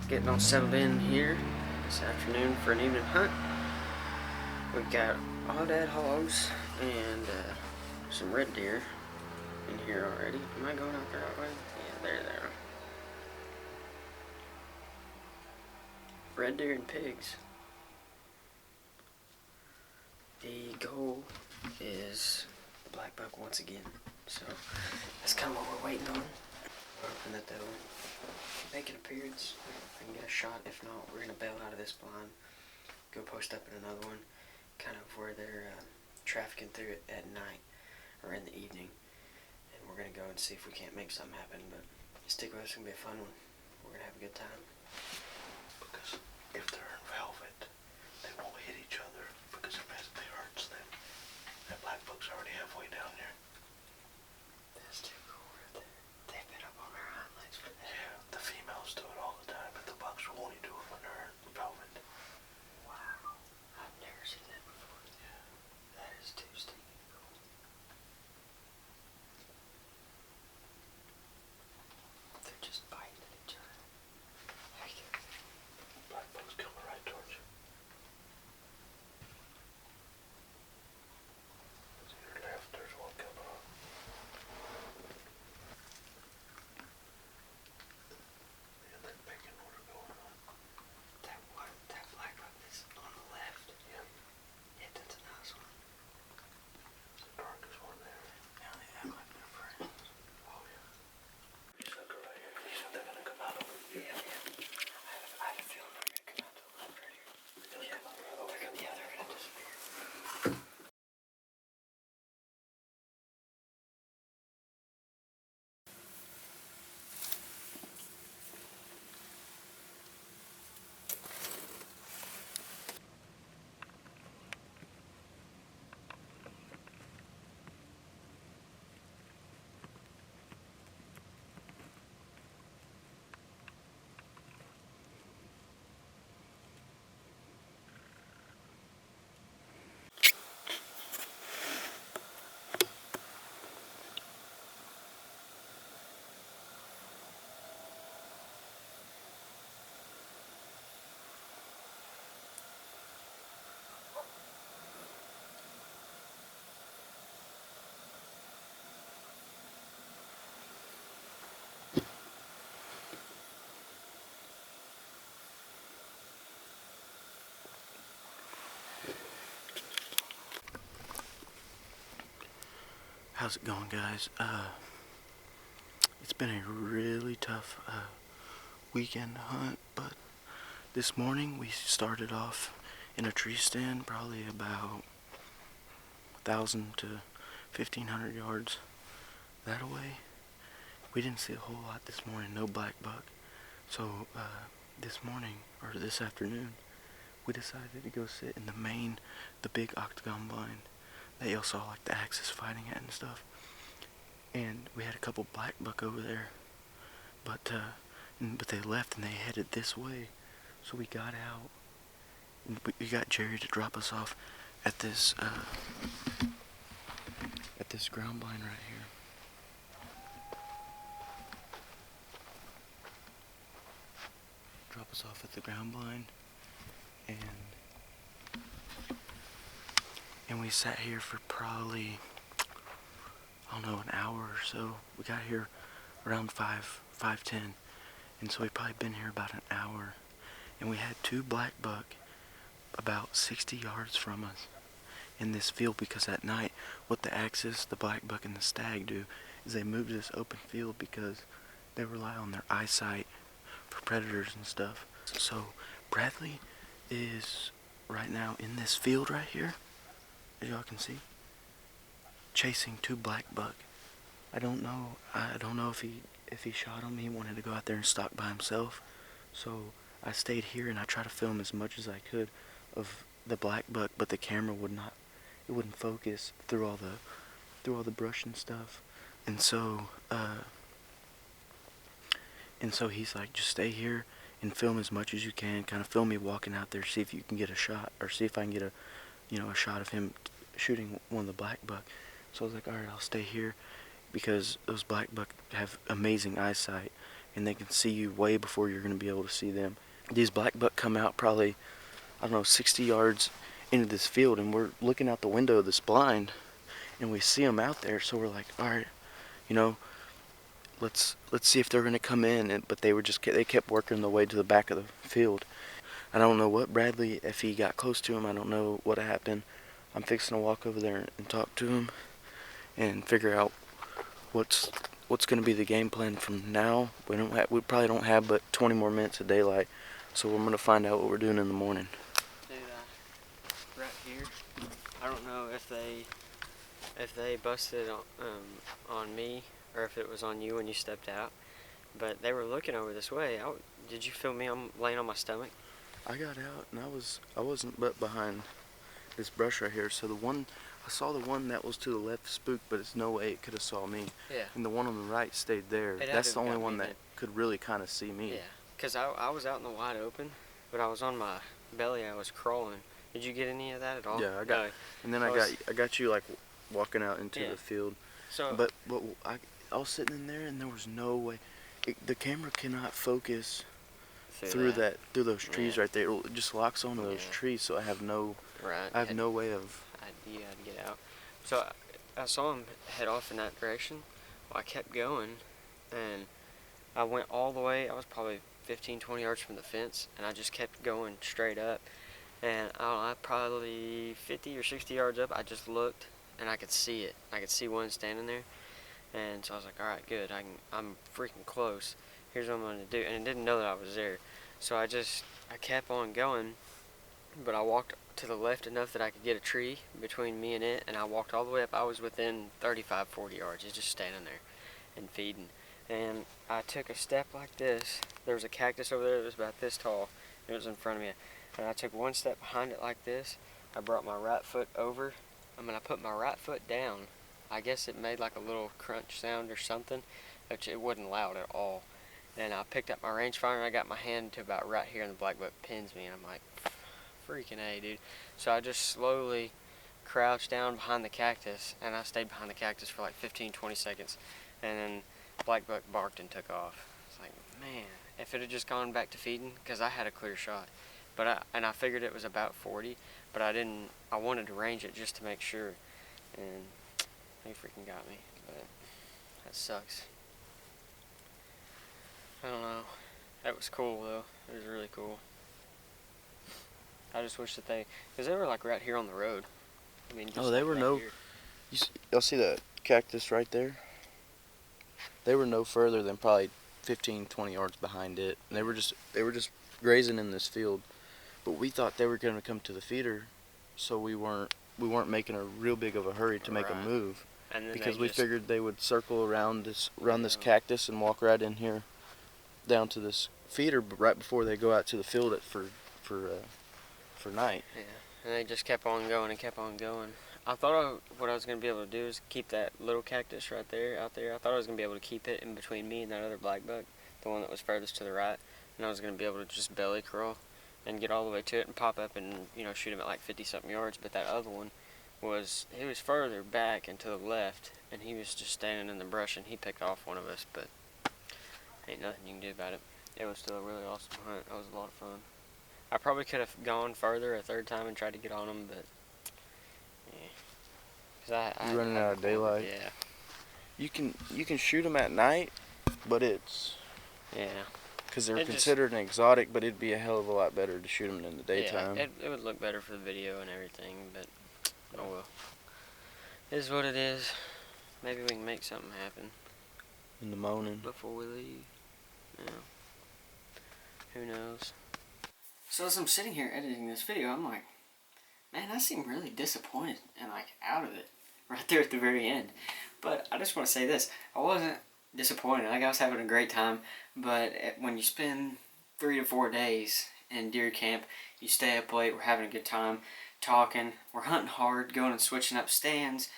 Getting all settled in here this afternoon for an evening hunt. We've got Aoudad hogs and some red deer in here already. Am I going out there that way? Yeah, there they are. Red deer and pigs. The goal is Blackbuck once again. So that's kind of what we're waiting on. We're hoping that they'll make an appearance. I can get a shot. If not, we're going to bail out of this blind, go post up in another one, kind of where they're trafficking through it at night or in the evening. And we're going to go and see if we can't make something happen. But stick with us, it's going to be a fun one. We're going to have a good time. Because if they're in velvet, they won't hit each other because it hurts them. That black buck's already halfway down there. That's too cool right there. They've been up on our highlights for that. Yeah, the females do it all the time, but the bucks will only do it when they're in velvet. Wow. I've never seen that before. Yeah. That is too stinking cool. They're just biting at each other. There you go. Black buck's coming right towards you. To your left, there's one coming up. Yeah, they're picking what are going on. That Blackbuck is on the left. Yeah, Yeah, that's a nice one. the darkest one there. Now they act like they're friends. Oh yeah. Sucker right here. You said they're gonna come out over here. Yeah. I had a feeling they're gonna come out to the left right here. They're gonna come out right over here. Yeah, they're gonna disappear. How's it going, guys? It's been a really tough weekend hunt, but this morning we started off in a tree stand, probably about 1,000 to 1,500 yards that away. We didn't see a whole lot this morning, no black buck. So this morning, or this afternoon, we decided to go sit in the big octagon blind that y'all saw like the axis fighting at and stuff. And we had a couple black buck over there, but they left and they headed this way. So we got out and we got Jerry to drop us off at this ground blind right here. Drop us off at the ground blind, and we sat here for probably, I don't know, an hour or so. We got here around 5:10, and so we probably been here about an hour, and we had two black buck about 60 yards from us in this field, because at night what the axis, the black buck and the stag do is they move to this open field because they rely on their eyesight for predators and stuff. So Bradley is right now in this field right here, as y'all can see, chasing two black buck. I don't know if he shot them. He wanted to go out there and stalk by himself, so I stayed here and I tried to film as much as I could of the black buck, but the camera wouldn't focus through all the brush and stuff. And so he's like, just stay here and film as much as you can, kind of film me walking out there, see if you can get a shot, or see if I can get a shot of him shooting one of the black buck. So I was like, alright, I'll stay here, because those black buck have amazing eyesight, and they can see you way before you're going to be able to see them. These black buck come out probably, I don't know, 60 yards into this field, and we're looking out the window of this blind, and we see them out there. So we're like, all right, you know, let's see if they're going to come in. But they kept working their way to the back of the field. I don't know what Bradley, if he got close to him, I don't know what happened. I'm fixing to walk over there and talk to him and figure out what's going to be the game plan from now. We probably don't have but 20 more minutes of daylight, so we're going to find out what we're doing in the morning. Dude, right here, I don't know if they busted on me or if it was on you when you stepped out, but they were looking over this way. Did you feel me? I'm laying on my stomach. I got out and I wasn't but behind this brush right here. So I saw the one that was to the left spooked, but it's no way it could have saw me. Yeah. And the one on the right stayed there. That's the only one that could really kind of see me. Yeah. Cause I was out in the wide open, but I was on my belly. I was crawling. Did you get any of that at all? Yeah, I got. No. And then I got you like walking out into the field. So. But I was sitting in there and there was no way. The camera cannot focus through those trees right there. It just locks onto those trees, so I have no way of. You had to get out. So I saw him head off in that direction. Well, I kept going, and I went all the way. I was probably 15, 20 yards from the fence, and I just kept going straight up. And I probably 50 or 60 yards up, I just looked, and I could see it. I could see one standing there. And so I was like, all right, good. I'm freaking close. Here's what I'm going to do. And it didn't know that I was there. So I kept on going, but I walked to the left enough that I could get a tree between me and it, and I walked all the way up. I was within 35, 40 yards. It's just standing there and feeding. And I took a step like this. There was a cactus over there that was about this tall. It was in front of me. And I took one step behind it like this. I brought my right foot over. I put my right foot down. I guess it made like a little crunch sound or something, which it wasn't loud at all. And I picked up my rangefinder, and I got my hand to about right here, and the black buck pins me, and I'm like, freaking A, dude. So I just slowly crouched down behind the cactus, and I stayed behind the cactus for like 15, 20 seconds, and then black buck barked and took off. It's like, man, if it had just gone back to feeding, because I had a clear shot, but I figured it was about 40, but I wanted to range it just to make sure, and he freaking got me, but that sucks. I don't know. That was cool, though. It was really cool. I just wish that because they were like right here on the road. I mean, just they were no. Y'all see the cactus right there? They were no further than probably 15, 20 yards behind it. And they were just grazing in this field. But we thought they were going to come to the feeder, so we weren't making a real big of a hurry to make a move. Because we figured they would circle around this cactus and walk right in here down to this feeder right before they go out to the field for night. Yeah, and they just kept on going and kept on going. I thought what I was going to be able to do is keep that little cactus right there, out there. I thought I was going to be able to keep it in between me and that other black buck, the one that was furthest to the right. And I was going to be able to just belly crawl and get all the way to it and pop up and, shoot him at like 50-something yards. But that other one he was further back and to the left, and he was just standing in the brush, and he picked off one of us, but ain't nothing you can do about it. It was still a really awesome hunt. It was a lot of fun. I probably could have gone further a third time and tried to get on them, but yeah. You're running out of daylight. Yeah. You can shoot them at night, but it's because they're considered an exotic, but it'd be a hell of a lot better to shoot them in the daytime. Yeah, it would look better for the video and everything, but oh well. It is what it is. Maybe we can make something happen in the morning before we leave. Yeah. Who knows? So as I'm sitting here editing this video, I'm like, man, I seem really disappointed and like out of it right there at the very end. But I just want to say this. I wasn't disappointed. Like, I was having a great time. But when you spend 3 to 4 days in deer camp, you stay up late, we're having a good time, talking, we're hunting hard, going and switching up stands,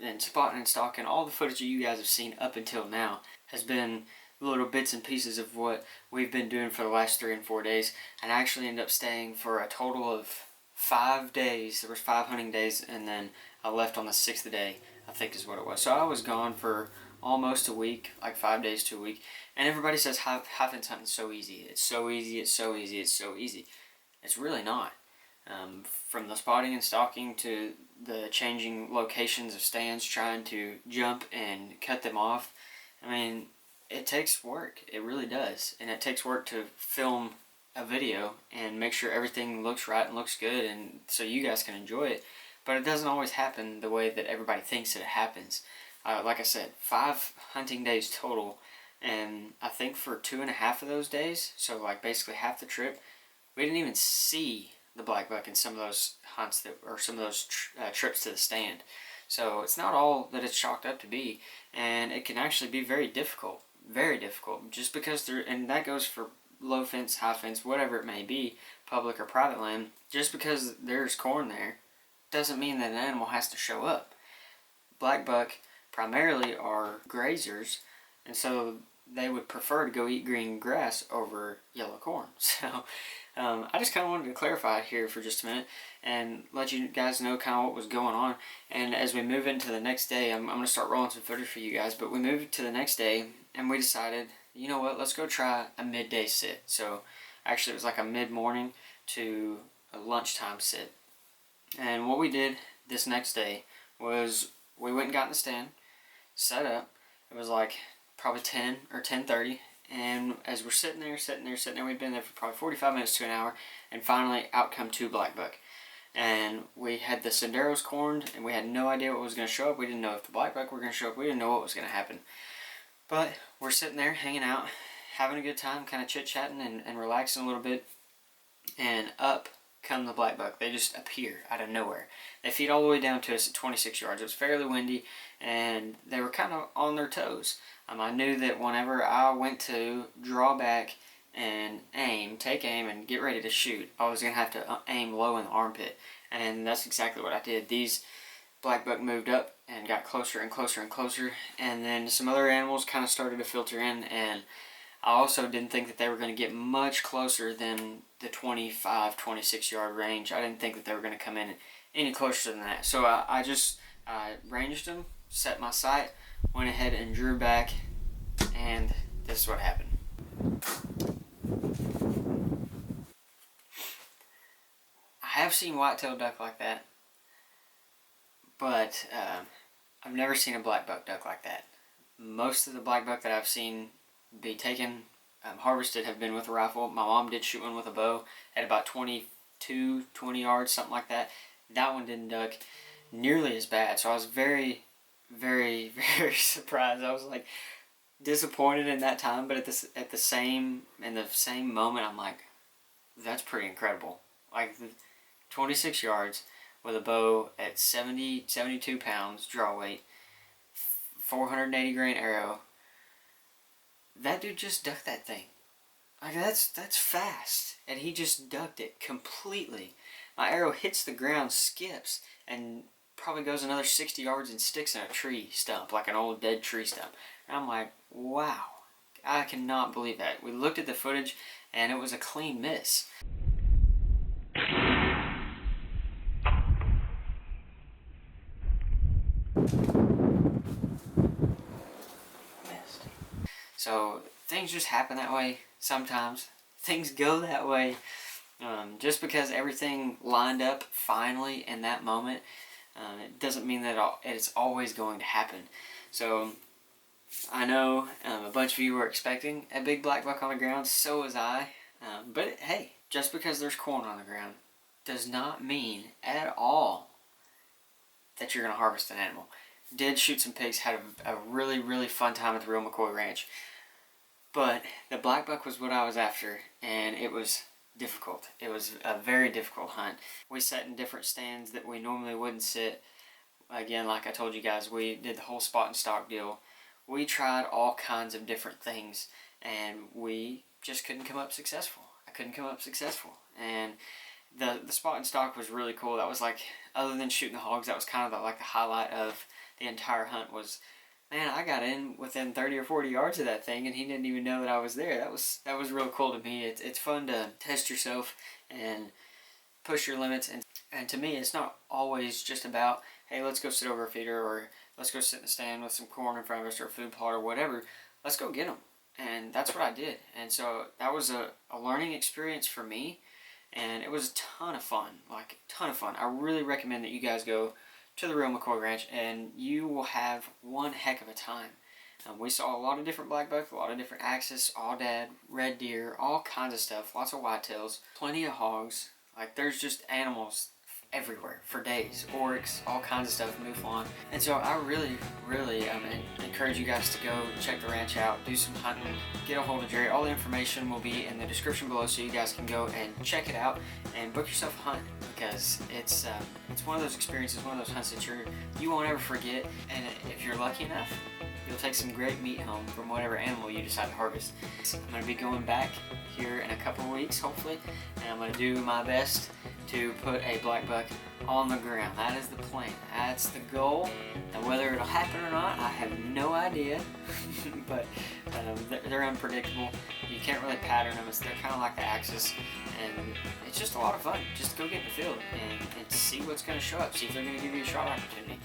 and spotting and stalking. All the footage you guys have seen up until now has been little bits and pieces of what we've been doing for the last 3 and 4 days. And I actually ended up staying for a total of 5 days. There was 5 hunting days, and then I left on the 6th day, I think is what it was. So I was gone for almost a week, like 5 days to a week. And everybody says high fence hunting is so easy. It's so easy, it's so easy, it's so easy. It's really not. From the spotting and stalking to the changing locations of stands, trying to jump and cut them off. I mean, it takes work. It really does. And it takes work to film a video and make sure everything looks right and looks good, and so you guys can enjoy it. But it doesn't always happen the way that everybody thinks that it happens. Like I said, 5 hunting days total, and I think for 2.5 of those days, so like basically half the trip, we didn't even see the blackbuck in some of those hunts that, or some of those trips to the stand. So it's not all that it's chalked up to be, and it can actually be very difficult, just because there, and that goes for low fence, high fence, whatever it may be, public or private land. Just because there's corn there doesn't mean that an animal has to show up. Blackbuck primarily are grazers, and so they would prefer to go eat green grass over yellow corn. So I just kind of wanted to clarify here for just a minute and let you guys know kind of what was going on. And as we move into the next day, I'm going to start rolling some footage for you guys, but we moved to the next day and we decided, you know what, let's go try a midday sit. So actually it was like a mid-morning to a lunchtime sit. And what we did this next day was we went and got in the stand, set up. It was like probably 10 or 10:30, and as we're sitting there, we'd been there for probably 45 minutes to an hour, and finally out come 2 blackbuck. And we had the senderos corned, and we had no idea what was going to show up. We didn't know if the blackbuck were going to show up. We didn't know what was going to happen. But we're sitting there hanging out, having a good time, kind of chit-chatting and relaxing a little bit, and up come the blackbuck. They just appear out of nowhere. They feed all the way down to us at 26 yards. It was fairly windy, and they were kind of on their toes. I knew that whenever I went to draw back and take aim and get ready to shoot, I was going to have to aim low in the armpit, and that's exactly what I did. These blackbuck moved up and got closer and closer and closer, and then some other animals kind of started to filter in, and I also didn't think that they were going to get much closer than the 25, 26 yard range. I didn't think that they were going to come in any closer than that. So I just ranged them, set my sight, went ahead and drew back, and this is what happened. I have seen whitetail duck like that, but I've never seen a blackbuck duck like that. Most of the blackbuck that I've seen be taken, harvested, have been with a rifle. My mom did shoot one with a bow at about 20 yards, something like that. That one didn't duck nearly as bad, so I was very, very, very surprised. I was like disappointed in that time, but in the same moment, I'm like, that's pretty incredible. Like 26 yards with a bow at 72 pounds draw weight, 480 grain arrow. That dude just ducked that thing. Like that's fast, and he just ducked it completely. My arrow hits the ground, skips, and probably goes another 60 yards and sticks in a tree stump, like an old dead tree stump. And I'm like, wow, I cannot believe that. We looked at the footage, and it was a clean miss. Missed. So things just happen that way sometimes. Things go that way. Just because everything lined up finally in that moment, it doesn't mean that it's always going to happen. So I know a bunch of you were expecting a big blackbuck on the ground, so was I. But hey, just because there's corn on the ground does not mean at all that you're going to harvest an animal. Did shoot some pigs, had a really, really fun time at the real McCoy Ranch. But the blackbuck was what I was after, and it was difficult. It was a very difficult hunt. We sat in different stands that we normally wouldn't sit. Again, like I told you guys, we did the whole spot and stock deal. We tried all kinds of different things, and we just couldn't come up successful. I couldn't come up successful. And the spot and stock was really cool. That was like, other than shooting the hogs, that was kind of like the highlight of the entire hunt was, man, I got in within 30 or 40 yards of that thing, and he didn't even know that I was there. That was real cool to me. It's fun to test yourself and push your limits, and to me, it's not always just about hey, let's go sit over a feeder, or let's go sit in the stand with some corn in front of us, or a food plot, or whatever. Let's go get them. And that's what I did. And so that was a learning experience for me. And it was a ton of fun, like a ton of fun. I really recommend that you guys go to the real McCoy Ranch, and you will have one heck of a time. We saw a lot of different black buck, a lot of different axis, Aoudad, red deer, all kinds of stuff, lots of whitetails, plenty of hogs. Like, there's just animals everywhere for days, oryx, all kinds of stuff, Mouflon. And so I really encourage you guys to go check the ranch out, do some hunting, get a hold of Jerry. All the information will be in the description below, so you guys can go and check it out and book yourself a hunt, because it's one of those experiences, one of those hunts that you won't ever forget. And if you're lucky enough, you'll take some great meat home from whatever animal you decide to harvest. I'm going to be going back here in a couple of weeks, hopefully, and I'm going to do my best to put a black buck on the ground. That is the plan. That's the goal. And whether it'll happen or not, I have no idea. But they're unpredictable. You can't really pattern them. They're kind of like the axis, and it's just a lot of fun. Just go get in the field and see what's going to show up. See if they're going to give you a shot opportunity.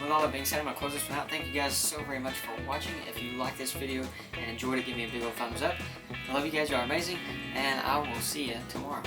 With all that being said, I'm going to close this one out. Thank you guys so very much for watching. If you liked this video and enjoyed it, give me a big old thumbs up. I love you guys. You are amazing. And I will see you tomorrow.